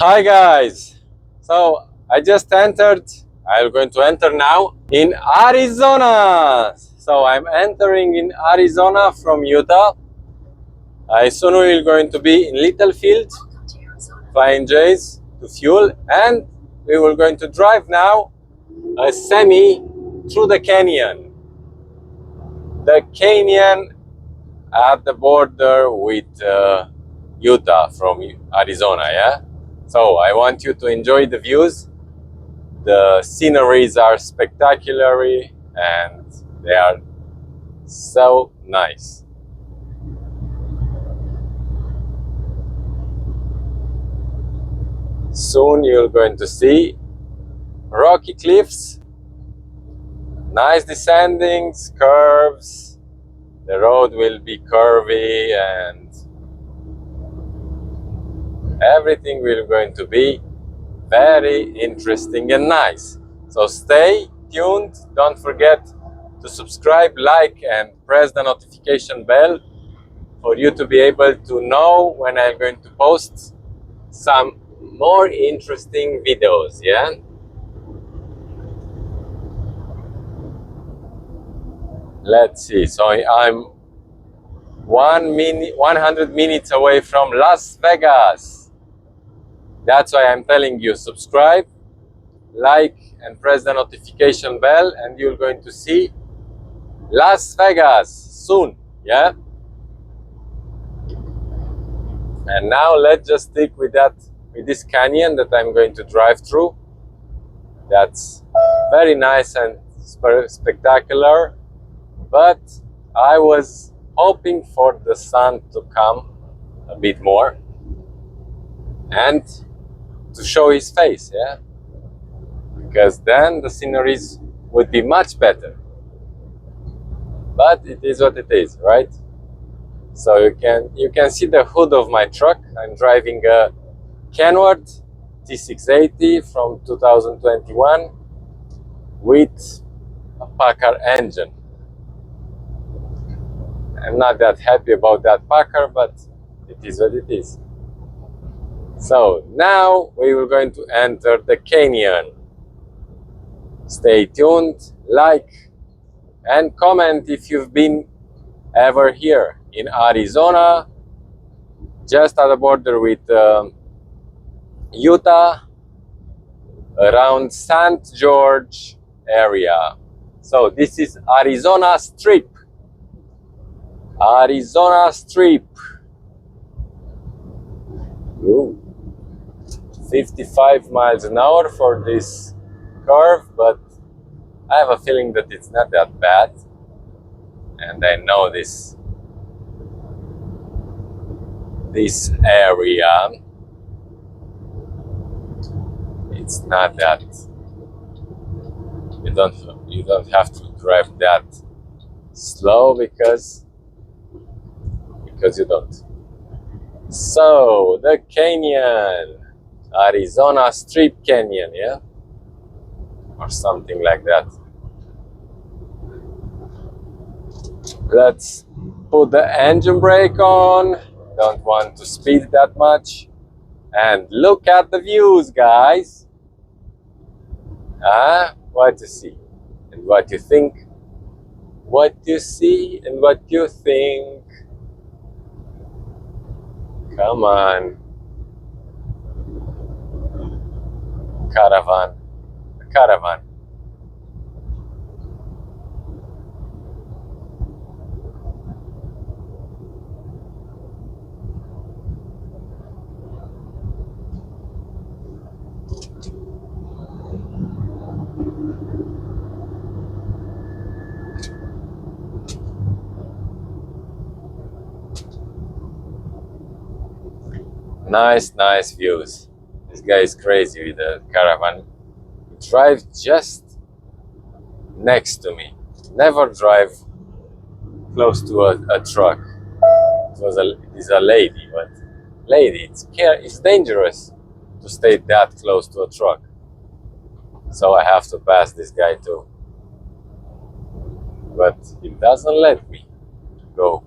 Hi guys, so I just entered, I'm going to enter now in Arizona. So I'm entering in Arizona from Utah. I soon will going to be in Littlefield, flying J's to fuel, and we will going to drive now a semi through the canyon. The canyon at the border with Utah from Arizona, yeah? So I want you to enjoy the views. The sceneries are spectacular and they are so nice. Soon you're going to see rocky cliffs, nice descendings, curves. The road will be curvy and everything will going to be very interesting and nice. So stay tuned. Don't forget to subscribe, like, and press the notification bell for you to be able to know when I'm going to post some more interesting videos. Yeah, let's see. So I'm 100 minutes away from Las Vegas. That's why I'm telling you, subscribe, like, and press the notification bell, and you're going to see Las Vegas soon. Yeah, and now let's just stick with this canyon that I'm going to drive through. That's very nice and spectacular, but I was hoping for the sun to come a bit more and to show his face, yeah, because then the sceneries would be much better. But it is what it is, right? So you can see the hood of my truck. I'm driving a Kenworth T680 from 2021 with a Packard engine. I'm not that happy about that Packard, but it is what it is. So now we are going to enter the canyon. Stay tuned, like, and comment if you've been ever here in Arizona, just at the border with Utah, around St. George area. So this is Arizona Strip. Arizona Strip. Ooh. 55 miles an hour for this curve, but I have a feeling that it's not that bad. And I know this area. It's not that you don't have to drive that slow because you don't. So the canyon, Arizona Strip Canyon, yeah, or something like that. Let's put the engine brake on. Don't want to speed that much. And look at the views, guys. What you see and what you think. What you see and what you think. Come on. Caravan. Caravan. Nice views. This guy is crazy with the caravan. He drives just next to me. Never drive close to a truck. It's a lady, but lady, it's dangerous to stay that close to a truck. So I have to pass this guy too. But he doesn't let me go.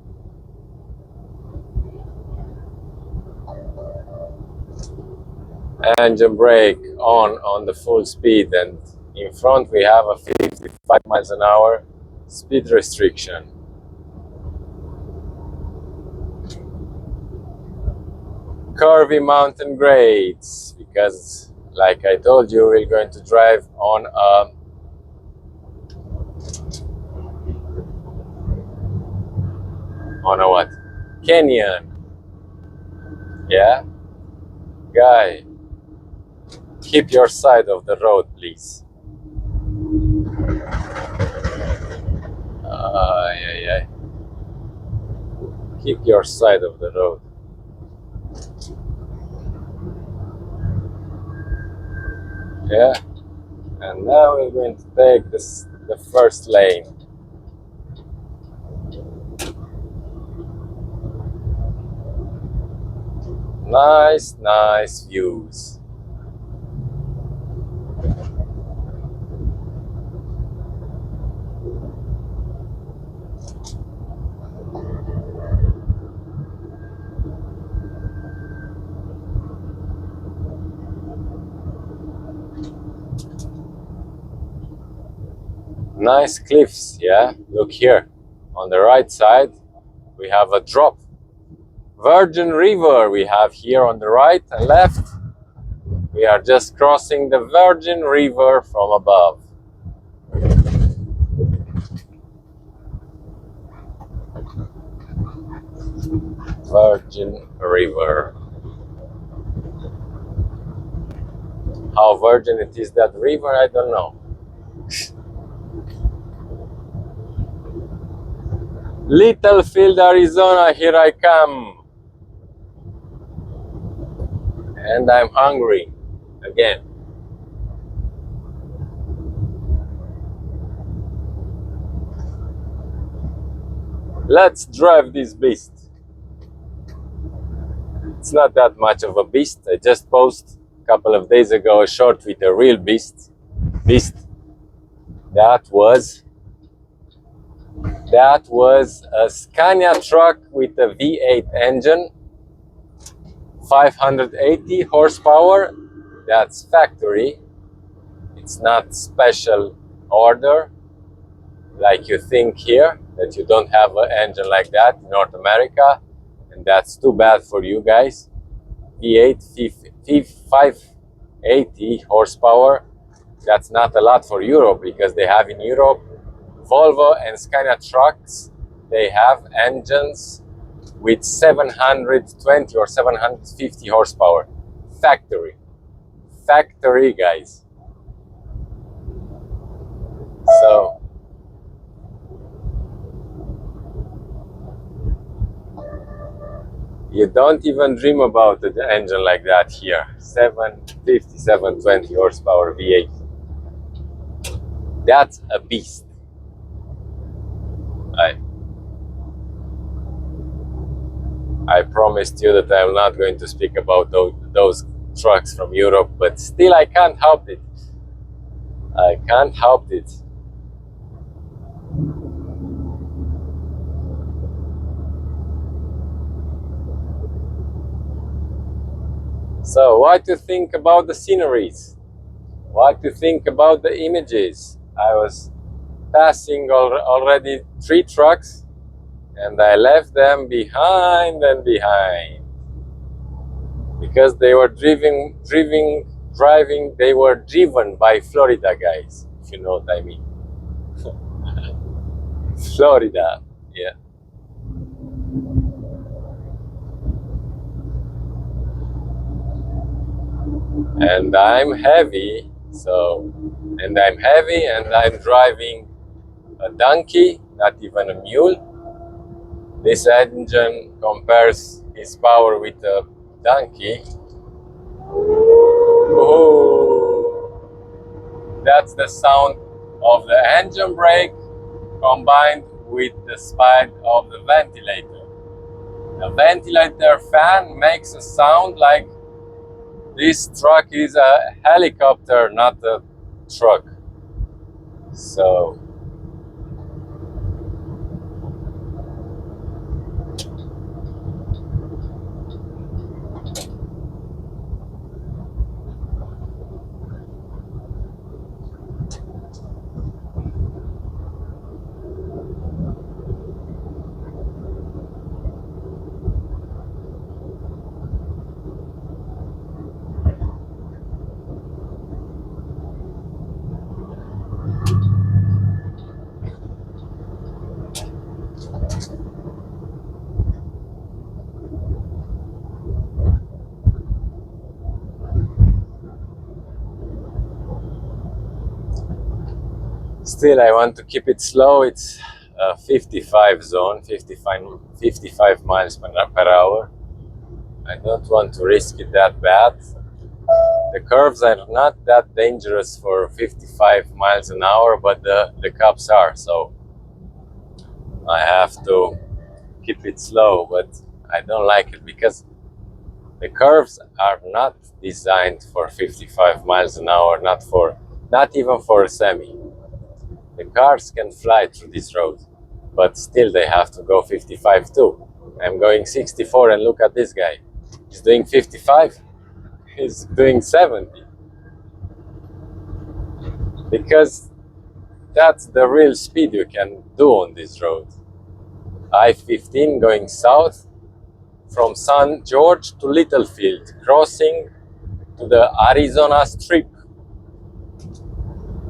Engine brake on the full speed, and in front we have a 55 miles an hour speed restriction. Curvy mountain grades, because like I told you, we're going to drive on a what? Canyon. Yeah? Guy, keep your side of the road, please. Yeah, yeah. Keep your side of the road. Yeah? And now we're going to take the first lane. Nice, nice views. Nice cliffs, yeah? Look here. On the right side, we have a drop. Virgin River we have here on the right and left. We are just crossing the Virgin River from above. Virgin River. How virgin it is, that river, I don't know. Littlefield, Arizona, here I come. And I'm hungry again. Let's drive this beast. It's not that much of a beast. I just posted a couple of days ago a short with a real beast. That was a Scania truck with a V8 engine, 580 horsepower. That's factory. It's not special order like you think here, that you don't have an engine like that in North America, and that's too bad for you guys. V8 580 horsepower, that's not a lot for Europe, because they have in Europe Volvo and Scania trucks, they have engines with 720 or 750 horsepower. Factory, guys. So you don't even dream about an engine like that here. 750, 720 horsepower V8. That's a beast. I promised you that I'm not going to speak about those trucks from Europe, but still I can't help it. I can't help it. So, what do you think about the sceneries? What do you think about the images? I was passing already 3 trucks, and I left them behind and behind, because they were driving. They were driven by Florida guys, if you know what I mean. Florida, yeah. And I'm heavy, and I'm driving a donkey, not even a mule. This engine compares its power with a donkey. Ooh. That's the sound of the engine brake combined with the speed of the ventilator. The ventilator fan makes a sound like this truck is a helicopter, not a truck. So Still, I want to keep it slow. It's a 55 zone, 55 miles per hour. I don't want to risk it that bad. The curves are not that dangerous for 55 miles an hour, but the cups are, so I have to keep it slow, but I don't like it because the curves are not designed for 55 miles an hour, not even for a semi. The cars can fly through this road, but still they have to go 55 too. I'm going 64 and look at this guy. He's doing 55. He's doing 70. Because that's the real speed you can do on this road. I-15 going south from San George to Littlefield, crossing to the Arizona Strip.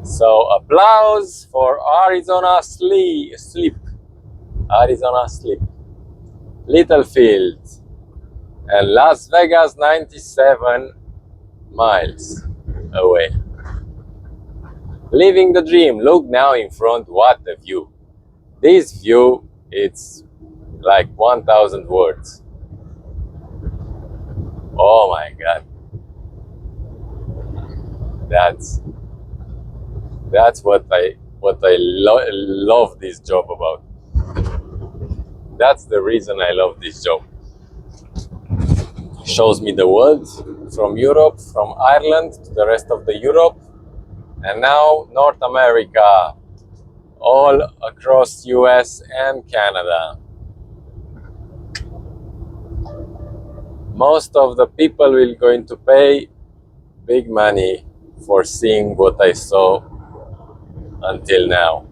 So applause for Arizona Slip. Arizona Slip. Littlefield and Las Vegas 97 miles away. Living the dream. Look now in front, what a view. This view, it's like 1,000 words. Oh my God. That's what I love this job about. That's the reason I love this job. Shows me the world from Europe, from Ireland to the rest of the Europe, and now North America, all across US and Canada. Most of the people will going to pay big money for seeing what I saw until now.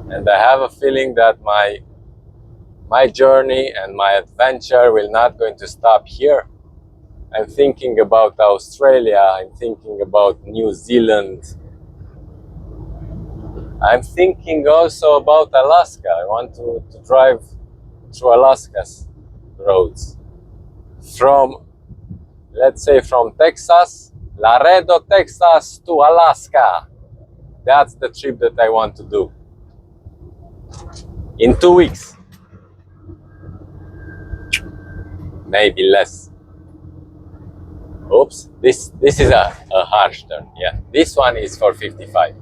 And I have a feeling that my journey and my adventure will not going to stop here. I'm thinking about Australia, I'm thinking about New Zealand. I'm thinking also about Alaska. I want to drive through Alaska's roads. Let's say from Texas, Laredo, Texas to Alaska. That's the trip that I want to do. In 2 weeks. Maybe less. Oops, this is a harsh turn. Yeah, this one is for 55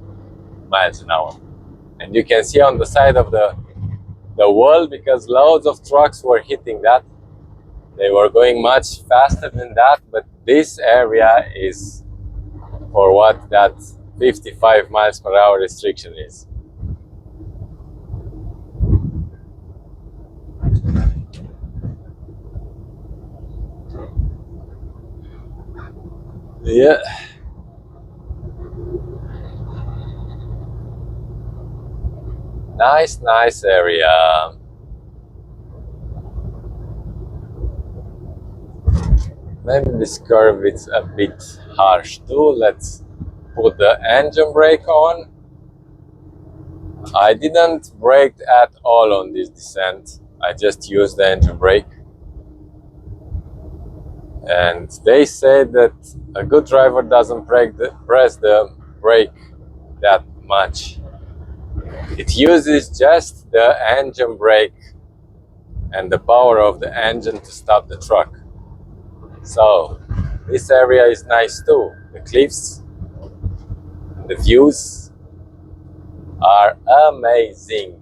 miles an hour. And you can see on the side of the wall, because loads of trucks were hitting that. They were going much faster than that, but this area is for what that 55 miles per hour restriction is. Yeah. Nice area. Maybe this curve is a bit harsh too. Let's put the engine brake on. I didn't brake at all on this descent. I just used the engine brake. And they say that a good driver doesn't press the brake that much. It uses just the engine brake and the power of the engine to stop the truck. So this area is nice too. The cliffs, the views are amazing.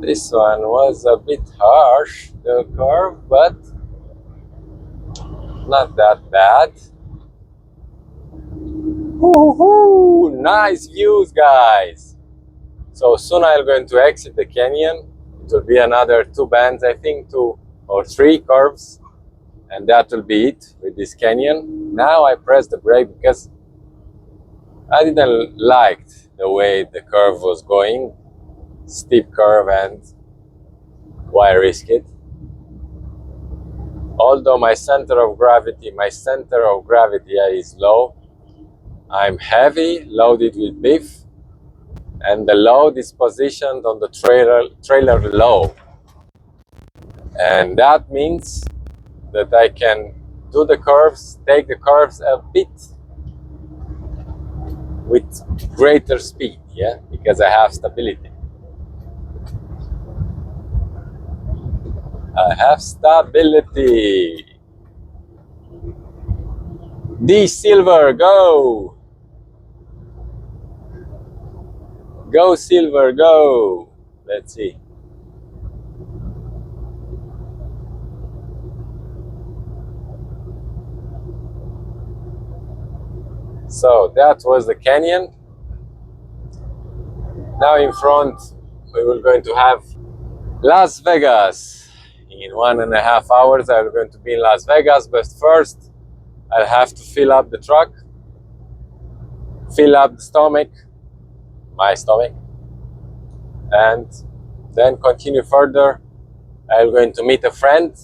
This one was a bit harsh, the curve, but not that bad. Woohoo! Nice views, guys. So soon I'm going to exit the canyon. It will be another 2 bends, I think, 2 or 3 curves, and that will be it with this canyon. Now I press the brake because I didn't like the way the curve was going, steep curve, and why risk it? Although my center of gravity is low, I'm heavy, loaded with beef, and the load is positioned on the trailer low. And that means that I can do the curves, take the curves a bit with greater speed, yeah, because I have stability. I have stability. D Silver, go! Go Silver, go! Let's see. So that was the canyon. Now in front we were going to have Las Vegas. In 1.5 hours I'm going to be in Las Vegas, but first I'll have to fill up the truck, fill up the stomach, my stomach, and then continue further. I'm going to meet a friend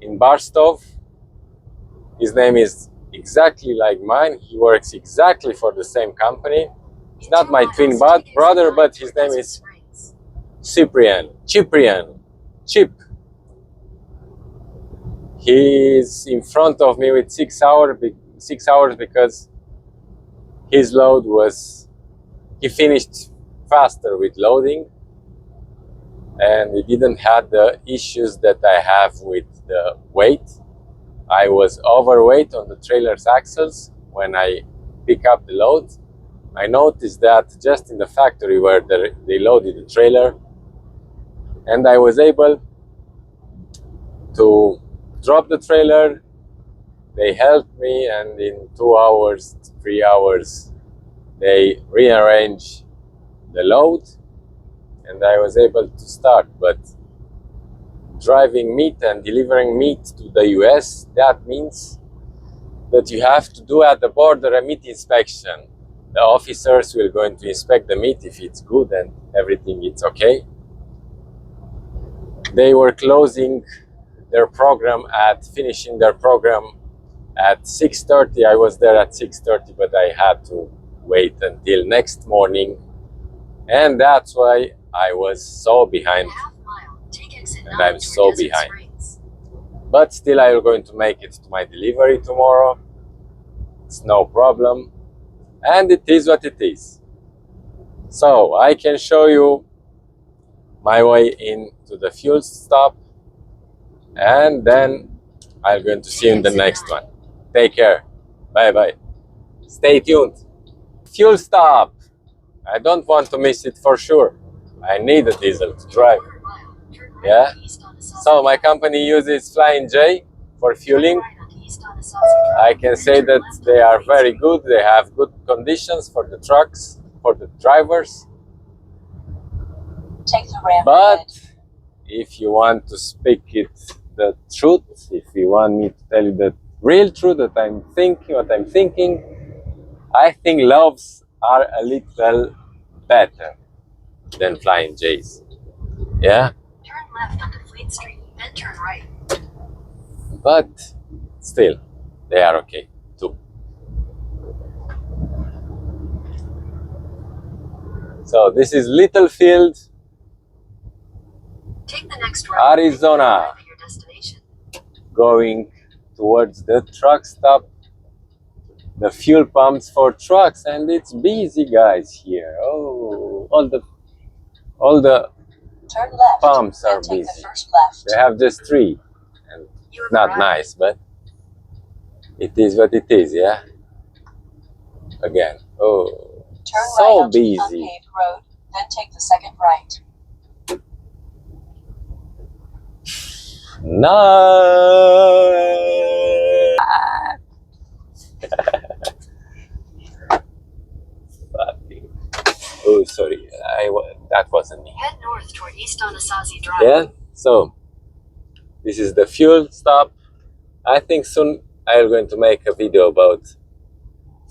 in Barstow. His name is exactly like mine. He works exactly for the same company. He's not my twin brother, but his name is Cyprian. Chip. He's in front of me with 6 hours because his load was, he finished faster with loading, and he didn't have the issues that I have with the weight. I was overweight on the trailer's axles when I pick up the load. I noticed that just in the factory where they loaded the trailer, and I was able to drop the trailer. They helped me, and in 2 hours, 3 hours, they rearranged the load, and I was able to start. But driving meat and delivering meat to the US, that means that you have to do at the border a meat inspection. The officers will going to inspect the meat if it's good and everything is okay. They were closing their program finishing their program at 6:30. I was there at 6:30, but I had to wait until next morning, and that's why I was so behind, and I'm so behind. But still, I am going to make it to my delivery tomorrow. It's no problem, and it is what it is. So I can show you my way into the fuel stop, and then I'm going to see you in the next one. Take care. Bye bye. Stay tuned. Fuel stop. I don't want to miss it for sure. I need a diesel to drive. Yeah. So my company uses Flying J for fueling. I can say that they are very good. They have good conditions for the trucks, for the drivers. But if you want to speak the truth, if you want me to tell you the real truth that I'm thinking, what I'm thinking, I think loves are a little better than Flying J's. Yeah? Turn left onto Fleet Street, then turn right. But still, they are okay too. So this is Littlefield, take the next route, Arizona, your destination. Going towards the truck stop, the fuel pumps for trucks, and it's busy, guys, here. Oh, all the turn left, pumps are busy. They have just 3, and not nice, but it is what it is, yeah. Again, oh, turn so right busy. onto the unpaved road, then take the second right. No. Oh, sorry, that wasn't me. Head north toward East Anasazi Drive. Yeah, so this is the fuel stop. I think soon I'm going to make a video about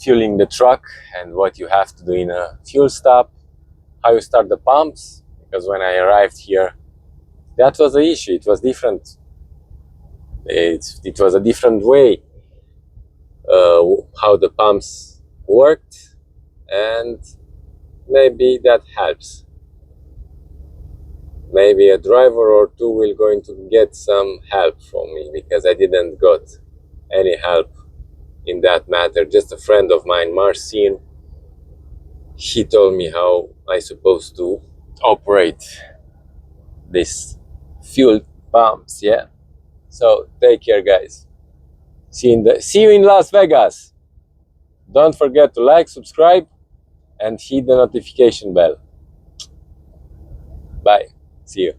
fueling the truck and what you have to do in a fuel stop, how you start the pumps, because when I arrived here, that was the issue. It was different. It was a different way how the pumps worked, and maybe that helps. Maybe a driver or two will going to get some help from me, because I didn't got any help in that matter. Just a friend of mine, Marcin, he told me how I supposed to operate these fuel pumps. Yeah. So take care, guys. See you in Las Vegas. Don't forget to like, subscribe, and hit the notification bell. Bye. See you.